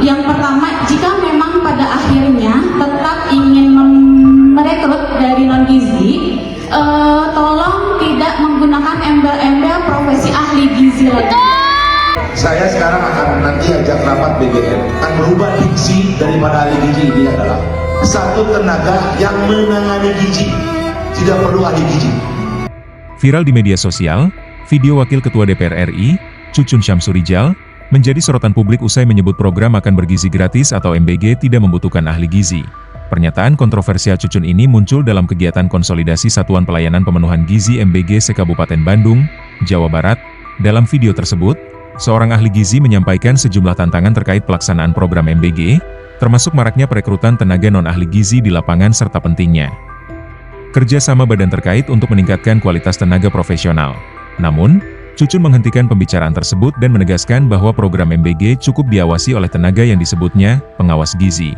Yang pertama, jika memang pada akhirnya tetap ingin merekrut dari non-gizi, tolong tidak menggunakan embel-embel profesi ahli gizi lagi. Saya sekarang akan nanti ajak rapat BGN, akan merubah diksi daripada ahli gizi ini adalah satu tenaga yang menangani gizi, tidak perlu ahli gizi. Viral di media sosial, video Wakil Ketua DPR RI, Cucun Syamsurijal, menjadi sorotan publik usai menyebut program makan bergizi gratis atau MBG tidak membutuhkan ahli gizi. Pernyataan kontroversial Cucun ini muncul dalam kegiatan konsolidasi Satuan Pelayanan Pemenuhan Gizi MBG se-Kabupaten Bandung, Jawa Barat. Dalam video tersebut, seorang ahli gizi menyampaikan sejumlah tantangan terkait pelaksanaan program MBG, termasuk maraknya perekrutan tenaga non-ahli gizi di lapangan serta pentingnya kerjasama badan terkait untuk meningkatkan kualitas tenaga profesional. Namun, Cucun menghentikan pembicaraan tersebut dan menegaskan bahwa program MBG cukup diawasi oleh tenaga yang disebutnya pengawas gizi,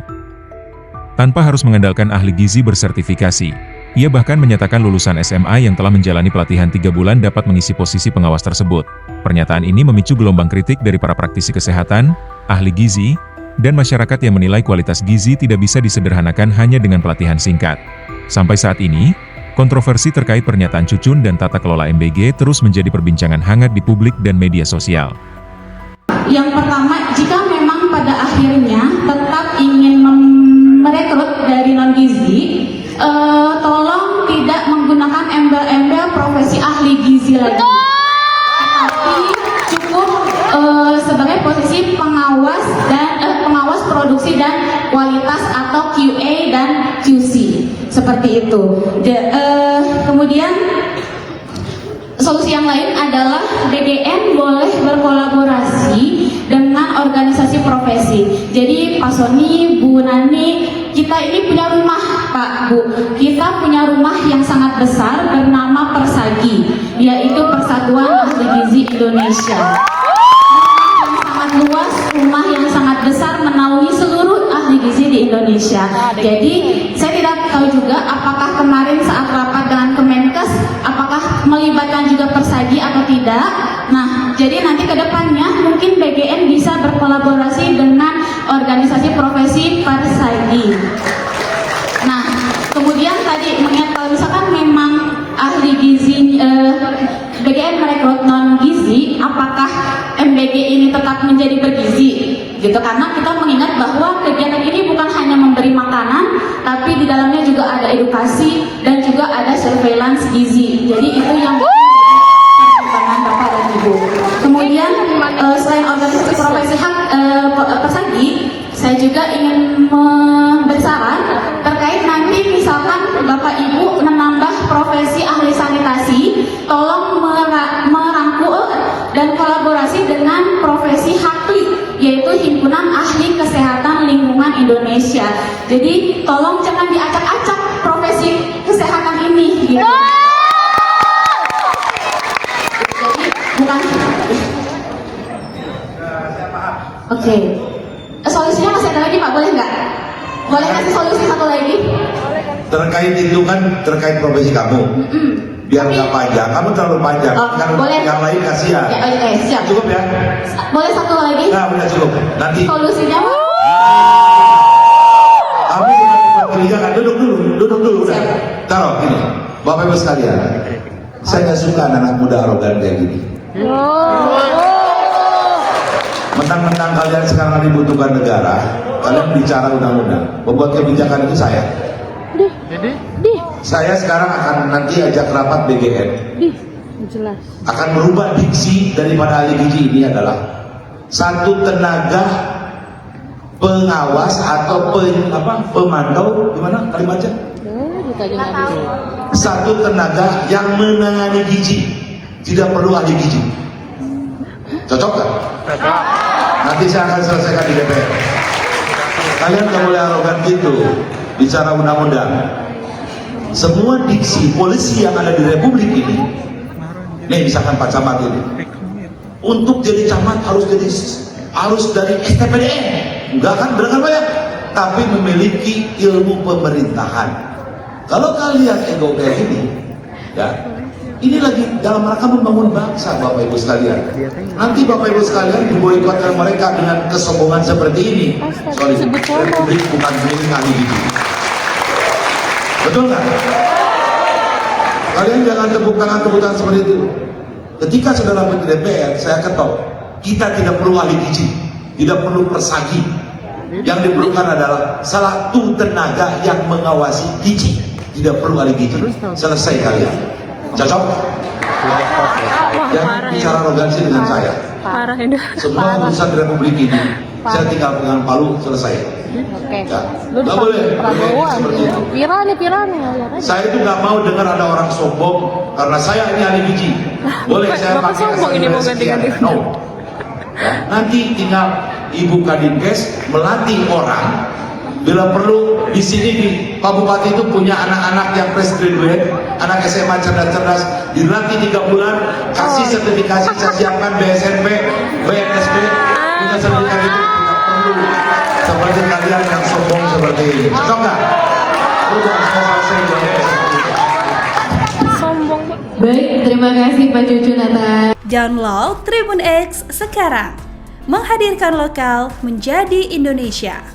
tanpa harus mengandalkan ahli gizi bersertifikasi. Ia bahkan menyatakan lulusan SMA yang telah menjalani pelatihan 3 bulan dapat mengisi posisi pengawas tersebut. Pernyataan ini memicu gelombang kritik dari para praktisi kesehatan, ahli gizi, dan masyarakat yang menilai kualitas gizi tidak bisa disederhanakan hanya dengan pelatihan singkat. Sampai saat ini, kontroversi terkait pernyataan Cucun dan tata kelola MBG terus menjadi perbincangan hangat di publik dan media sosial. Yang pertama, jika memang pada akhirnya tetap ingin merekrut dari non-gizi, tolong tidak menggunakan embel-embel profesi ahli gizi lagi, tapi cukup sebagai posisi pengawas dan pengawas produksi dan kualitas atau QA dan QC, seperti itu. Kemudian solusi yang lain adalah BGN boleh berkolaborasi dengan organisasi profesi. Jadi Pak Sony, Bu Nani, kita ini punya rumah Pak, Bu. Kita punya rumah yang sangat besar bernama Persagi, yaitu Persatuan Ahli Gizi Indonesia. Yang sangat luas, rumah yang sangat besar menaungi seluruh ahli gizi di Indonesia. Jadi saya tidak tahu juga apakah kemarin saat rapat dengan Kemenkes, apakah melibatkan juga Persagi atau tidak. Nah, jadi nanti ke depannya mungkin BGN bisa berkolaborasi dengan organisasi profesi Persagi. Nah, kemudian tadi mengingat kalau misalkan memang ahli gizi BGN merekrut non gizi, apakah MBG ini tetap menjadi bergizi? Gitu, karena kita mengingat bahwa kegiatan ini bukan hanya memberi makanan, tapi di dalamnya juga ada edukasi dan juga ada surveillance gizi. Jadi itu yang pertimbangan Bapak dan Ibu. Kemudian selain organisasi profesi hak Persagi, saya juga ingin memberi saran terkait nanti misalkan Bapak Ibu menambah profesi ahli sanitasi, tolong merangkul dan kolaborasi dengan profesi HAKLI, yaitu Himpunan Ahli Kesehatan Lingkungan Indonesia. Jadi tolong jangan diacak-acak profesi kesehatan ini, gitu. Jadi bukan. Oke. Solusinya masih ada lagi Pak, boleh nggak? Boleh kasih solusi satu lagi? Terkait itu kan terkait profesi kamu. Biar nggak panjang, kamu terlalu panjang. Kan boleh. Yang lain kasihan. Ya, oke, siap. Cukup ya? Boleh satu lagi? Nah, udah cukup. Nanti Solusinya Pak? kamu jangan duduk dulu udah. Taruh gini, Bapak Ibu sekalian. Saya nggak suka anak muda arogan kayak gini. Mentang-mentang kalian sekarang dibutuhkan negara, kalian bicara undang-undang, membuat kebijakan itu saya. Saya sekarang akan nanti ajak rapat BGN, akan merubah diksi daripada ahli gizi ini adalah satu tenaga pengawas atau pemantau, gimana kalimatnya? Satu tenaga yang menangani gizi, tidak perlu ahli gizi. Cocok kan? Nanti saya akan selesaikan di DPR. Kalian gak boleh arogan gitu bicara undang-undang. Semua diksi polisi yang ada di Republik ini, nih misalkan Pak Camat ini, untuk jadi camat harus dari STPDN, enggak kan, benar kan Pak ya? Tapi memiliki ilmu pemerintahan. Kalau kalian ego kayak gini, ya, Ini lagi dalam rangka membangun bangsa, Bapak Ibu sekalian. Nanti Bapak Ibu sekalian diboikot oleh mereka dengan kesombongan seperti ini. Sorry, Republik bukan milik ahli gizi. Betul nggak? Kalian jangan tepuk tangan seperti itu. Ketika saudara menteri DPR, saya ketok, kita tidak perlu ahli gizi, tidak perlu persagi. Yang diperlukan adalah satu tenaga yang mengawasi gizi. Tidak perlu ahli gizi. Selesai kalian. Cocok? Jangan bicara arogansi dengan saya. Parah itu. Semua urusan di Republik ini, saya tinggal pegang palu, selesai. Oke. Ya. Lu Nggak boleh Prabowo seperti itu. viral nih. Saya itu nggak mau dengar ada orang sombong karena saya ini ahli gizi. Boleh saya Bapak pakai sombong ini mau ganti-ganti. No. Ya, nanti tinggal Ibu Kadinkes melatih orang. Bila perlu di sini di Kabupaten itu punya anak-anak yang fresh graduate, anak SMA cerdas-cerdas, dilatih 3 bulan, kasih sertifikasi, saya siapkan BSNP, BNSP, punya sertifikat itu tidak perlu seperti kalian yang sombong seperti ini. Cocok nggak? Udah selesai Sombong. Baik, terima kasih Pak Cucun atas Download Tribun X sekarang. Menghadirkan lokal menjadi Indonesia.